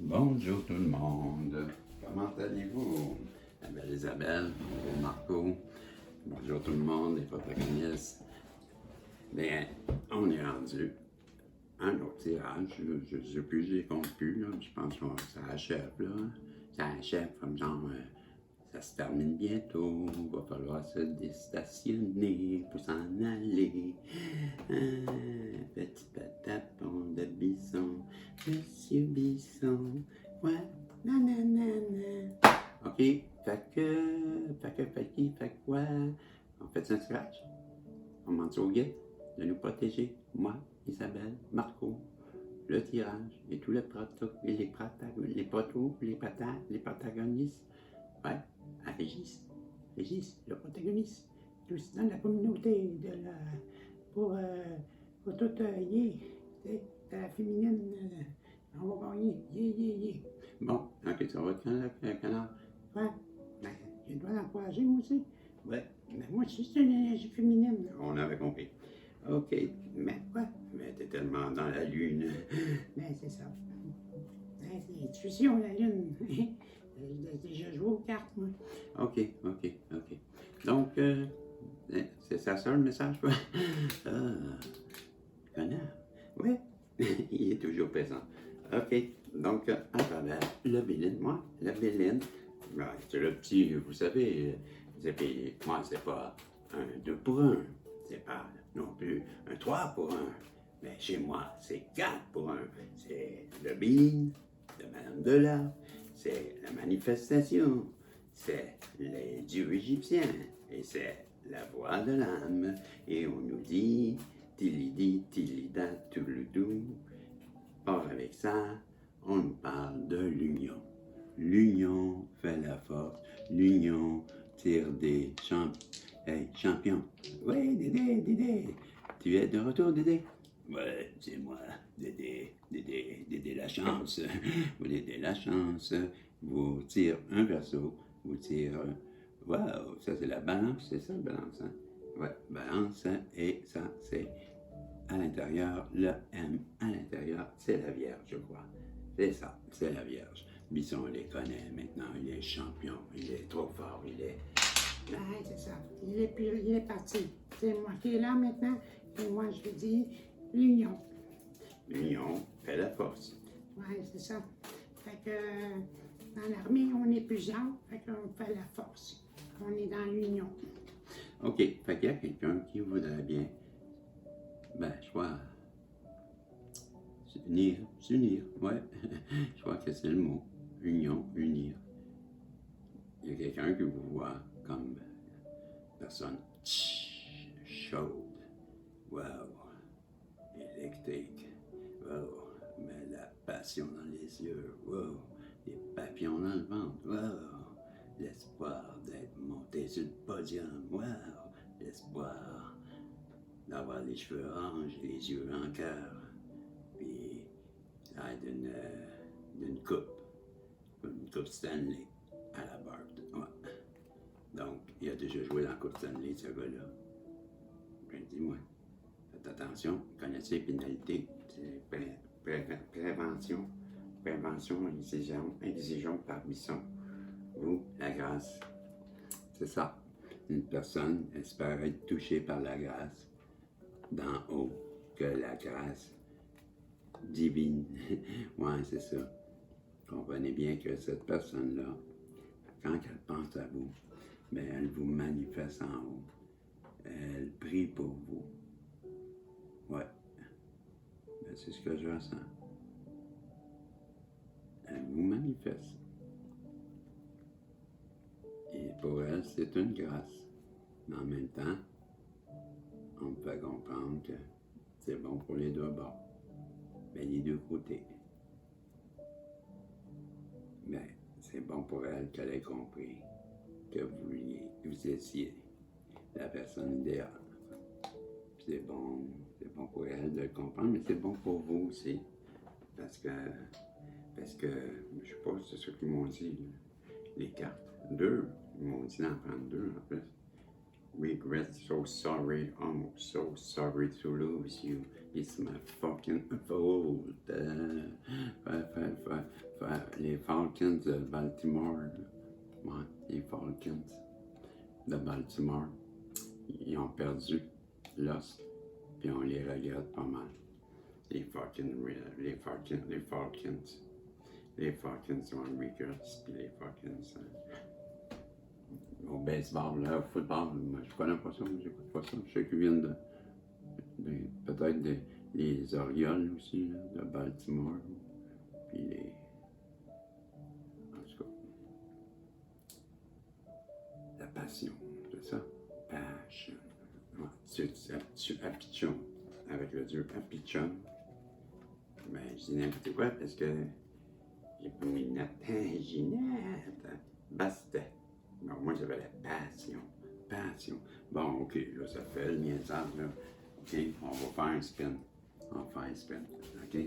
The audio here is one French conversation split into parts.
Bonjour tout le monde. Comment allez-vous? La belle Isabelle, bonjour Marco. Bonjour tout le monde, les protagonistes. Bien, on est rendu à un autre tirage. Je ne sais plus, j'ai compte plus. Là. Je pense que ça achève. Là. Ça achève comme genre, ça se termine bientôt. Il va falloir se déstationner pour s'en aller. Petit patapon de Bisson, Monsieur Bisson, ouais, nanana. OK, fait quoi? On fait un scratch? On ment au guet de nous protéger, moi, Isabelle, Marco, le tirage et tous les protagonistes. Ouais, à Régis, le protagoniste. Tous dans la communauté de la. Pour tout la féminine, on va gagner. Bon, ok, ça va être quand le canard? Ouais, ben, je dois l'encourager moi aussi. Ouais, mais moi aussi, c'est une énergie féminine. On avait compris. Ok, mais quoi? Mais t'es tellement dans la lune. Ben, c'est ça. Ben, c'est intuition, la lune. J'ai déjà joué aux cartes, moi. Ok. Donc, c'est ça le message, quoi? Ah, connard. Oui, il est toujours présent. OK, donc, à travers le Béline, moi, le Béline, c'est le petit, vous savez, moi, c'est pas un 2 pour 1, c'est pas non plus un 3 pour 1, mais chez moi, c'est 4 pour 1. C'est le Béline de Madame Delard, c'est la manifestation, c'est les dieux égyptiens, et c'est la voix de l'âme, et on nous dit, tilidi, tilida, touloudou. Or, avec ça, on nous parle de l'union. L'union fait la force, l'union tire des champions. Oui, Dédé, tu es de retour, Dédé? Ouais, c'est moi, Dédé la chance. Vous Dédé la chance, vous tire un verso, vous tire. Waouh, ça c'est la balance, c'est ça, balance, hein? Ouais, balance, et ça c'est à l'intérieur, le M à l'intérieur, c'est la Vierge, je crois. C'est ça, c'est la Vierge. Bisson les connaît maintenant, il est champion, il est trop fort, il est. Ouais, c'est ça. Il est parti. C'est moi qui est là maintenant, et moi je lui dis l'union. L'union fait la force. Ouais, c'est ça. Fait que dans l'armée, on est plusieurs, fait qu'on fait la force. On est dans l'union. OK, fait qu'il y a quelqu'un qui voudrait bien, ben, je crois, s'unir, ouais. Je crois que c'est le mot. Union, unir. Il y a quelqu'un que vous voit comme personne chaude. Wow. Électrique. Wow. Mais la passion dans les yeux. Wow. Les papillons dans le ventre. Wow. L'espoir d'être monté sur le podium. Wow. L'espoir d'avoir les cheveux orange, les yeux en cœur. Puis d'une coupe Stanley à la barre. Ouais. Donc, il a déjà joué dans la coupe Stanley, ce gars-là. Ben, dis-moi, faites attention, connaissez les pénalités, c'est prévention, exigeante par Bisson, ou la grâce. C'est ça. Une personne espère être touchée par la grâce d'en haut, que la grâce divine. Ouais, c'est ça. Comprenez bien que cette personne-là, quand elle pense à vous, bien, elle vous manifeste en haut. Elle prie pour vous. Ouais. Ben, c'est ce que je ressens. Elle vous manifeste. Et pour elle, c'est une grâce. Mais en même temps, on me fait comprendre que c'est bon pour les deux bords. Ben, les deux côtés. Ben, c'est bon pour elle qu'elle ait compris que vous étiez la personne idéale. C'est bon pour elle de le comprendre, mais c'est bon pour vous aussi. Parce que, je sais pas, c'est ce qu'ils m'ont dit, les cartes. 2, ils m'ont dit d'en prendre 2 en plus. Regret, so sorry, I'm so sorry to lose you. It's my fucking fault. les Falcons de Baltimore. Là. Ouais, les Falcons de Baltimore. Ils ont perdu Lost, puis on les regrette pas mal. Les Falcons sont Records, puis les Falcons au baseball, là, au football, moi je connais pas ça, j'écoute pas ça. Je sais qu'ils viennent peut-être les Orioles aussi, là, de Baltimore, puis les... En tout cas, la passion, c'est ça? Passion. Ouais, Apichon, avec le dieu Apichon. Ben, je dis n'importe quoi parce que j'ai pas mis de note. Ginette, basta. Bon, moi, j'avais la passion. Passion. Bon, OK, là, ça fait le niaisage, là. OK, on va faire un spin. On va faire un spin. OK?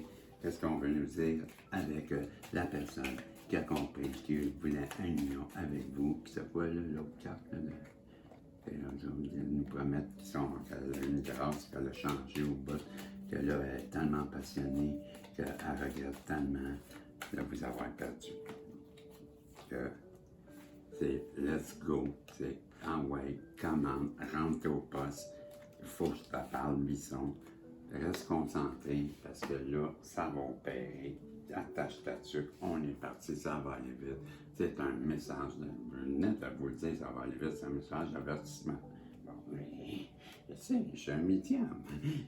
Qu'est-ce qu'on veut nous dire avec la personne qui a compris qu'il voulait une union avec vous, puis c'est quoi, là, l'autre carte, là, ils nous promettent qu'elle a une grâce, qu'elle a changé au bout, qu'elle est tellement passionnée, qu'elle regrette tellement de vous avoir perdu. Que c'est let's go, c'est ouais, commande, rentre au poste, il faut que je te parle, Bisson. Reste concentré parce que là, ça va opérer. Attache ta tuque, on est parti, ça va aller vite. C'est un message, je venais de vous le dire, ça va aller vite, c'est un message d'avertissement. Bon, oui, je sais, je suis un médium,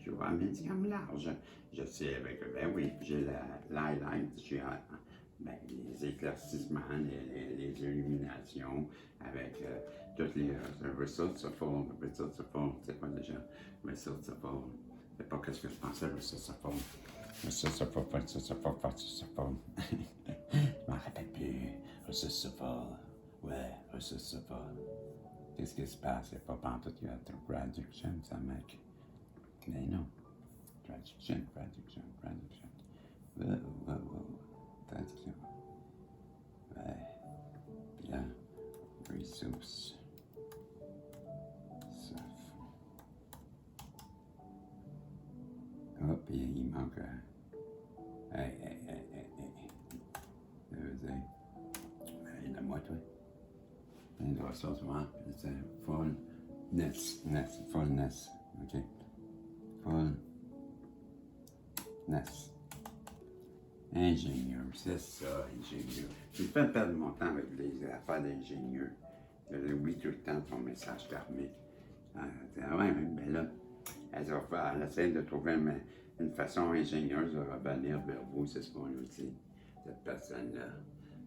je vois un médium large. Je sais, ben oui, j'ai l'highlight, j'ai les éclaircissements, les illuminations, avec toutes les results of all, c'est quoi déjà? Results of all. C'est pas qu'est-ce que je pensais, results of all. Je m'en rappelle plus. Results of all. Ouais, results of all. Qu'est-ce qui se passe? C'est pas pantoute qu'il y a traduction, ça mec. Mais non. Traduction. Traduction. Ouais. Puis là, resource. Oh, puis il manque. Hey. Ça veut dire. Aide-moi, toi. Il doit sortir. C'est fullness. OK? Fullness. Ingénieur, c'est ça, ingénieur. Je fais perdre mon temps avec les affaires d'ingénieur. Je oublie tout le temps ton message karmique. Ouais, mais là, elle essaie de trouver une façon ingénieuse de revenir vers vous, c'est ce qu'on nous dit. Cette personne-là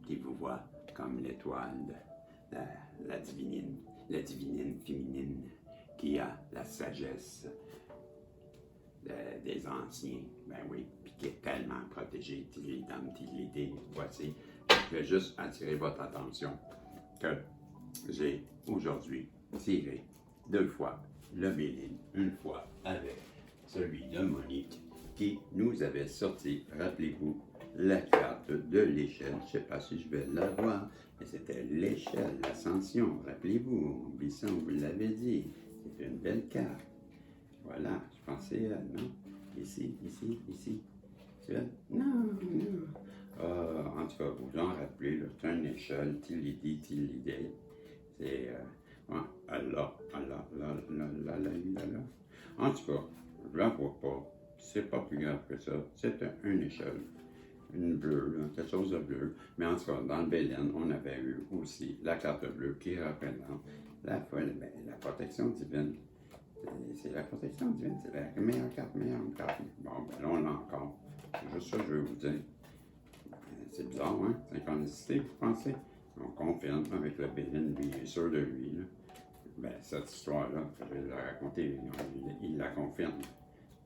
qui vous voit comme l'étoile, la divinine féminine, qui a la sagesse des anciens, ben oui, puis qui est tellement protégée, voici. Je vais juste attirer votre attention que j'ai aujourd'hui tiré 2 fois le Béline, une fois avec celui de Monique, qui nous avait sorti, rappelez-vous, la carte de l'échelle. Je ne sais pas si je vais la voir, mais c'était l'échelle, l'ascension. Rappelez-vous, Bisson, vous l'avez dit, c'est une belle carte. Voilà, je pensais à, non? Ici. Tu vois? Non. En tout cas, vous en rappelez, c'est une échelle, Tilidé. C'est, là. En tout cas, je la vois pas. C'est pas plus grave que ça. C'est une échelle. Une bleue, là, quelque chose de bleu. Mais en tout cas, dans le Béline, on avait eu aussi la carte bleue qui représente la protection divine. C'est la protection divine, c'est la meilleure carte. Bon, ben là, on l'a encore. C'est juste ça que je veux vous dire. C'est bizarre, hein? Synchronicité, vous pensez? On confirme avec le Béline, lui, il est sûr de lui, là. Ben, cette histoire-là, je vais la raconter, il la confirme.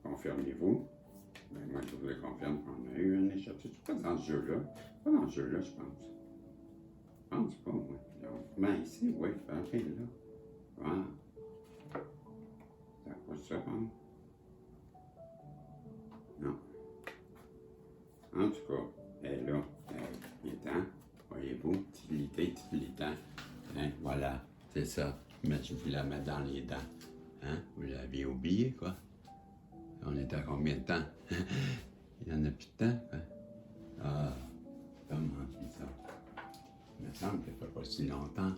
Confirmez-vous? Ben, moi, je vous le confirme qu'on a eu une échelle. C'est pas dans ce jeu-là. Pas dans ce jeu-là, je pense. Je pense pas, moi. Ben, ici, oui, ok, là. Voilà. Ça coûte ça, hein? Non. En tout cas, elle est là. Il est temps. Voyez-vous, tilitant. Hein, voilà, c'est ça. Mais je vous la mets dans les dents. Hein? Vous l'aviez oublié, quoi. On est à combien de temps? Il y en a plus de temps, quoi. Ah, comment je dis ça? semble que ça fait pas si longtemps.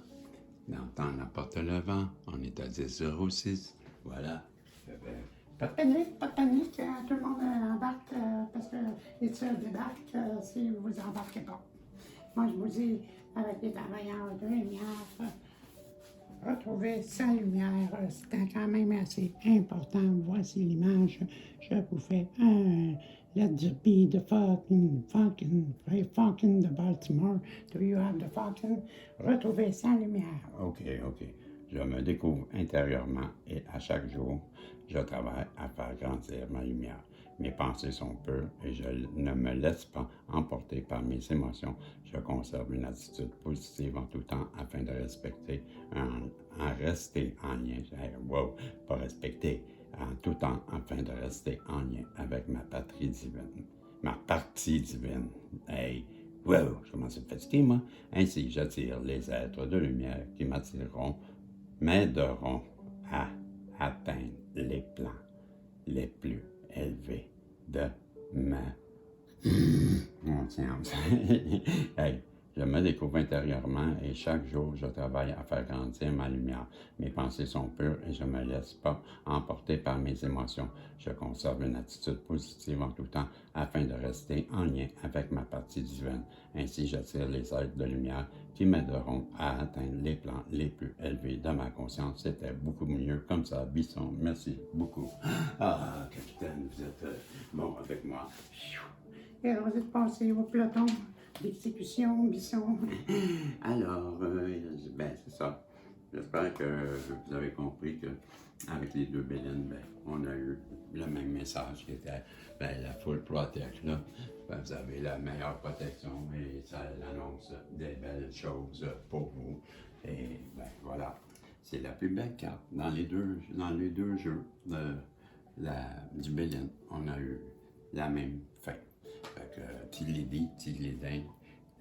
Dans le temps, on apporte le vent. On est à 10,06. Voilà. Pas de panique, tout le monde embarque parce que les tirs débarquent si vous embarquez pas. Moi, je vous dis, avec les travailleurs de lumière, retrouver sa lumière, c'était quand même assez important. Voici l'image. Je vous fais un Let's be the fucking de Baltimore. Do you have the fucking? Retrouver sa lumière. OK. Je me découvre intérieurement et à chaque jour, je travaille à faire grandir ma lumière. Mes pensées sont pures et je ne me laisse pas emporter par mes émotions. Je conserve une attitude positive en tout temps afin de rester en lien. Pas respecter, en tout temps afin de rester en lien avec ma patrie divine. Ma partie divine. Hey, wow, je commence à me fatiguer, moi. Ainsi, j'attire les êtres de lumière qui m'aideront à atteindre les plans les plus élevés de ma conscience. Hey, je me découvre intérieurement et chaque jour, je travaille à faire grandir ma lumière. Mes pensées sont pures et je ne me laisse pas emporter par mes émotions. Je conserve une attitude positive en tout temps afin de rester en lien avec ma partie divine. Ainsi, j'attire les êtres de lumière qui m'aideront à atteindre les plans les plus élevés de ma conscience. C'était beaucoup mieux comme ça, Bisson. Merci beaucoup. Ah, capitaine, vous êtes bon avec moi. Et alors, vous êtes passé au peloton d'exécution, Bisson. Alors, c'est ça. J'espère que vous avez compris qu'avec les deux Bélines, on a eu le même message qui était la full protect. Là. Vous avez la meilleure protection et ça annonce des belles choses pour vous. Et voilà, c'est la plus belle carte dans les deux jeux du Béline. On a eu la même fin. Fait que Tiglédin,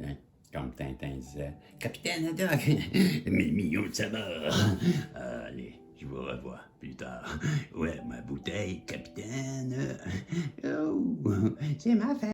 hein, comme Tintin disait, Capitaine Haddock, mes millions de saveurs. Allez, je vous revois plus tard. Ouais, ma bouteille, capitaine. Oh, c'est ma fête.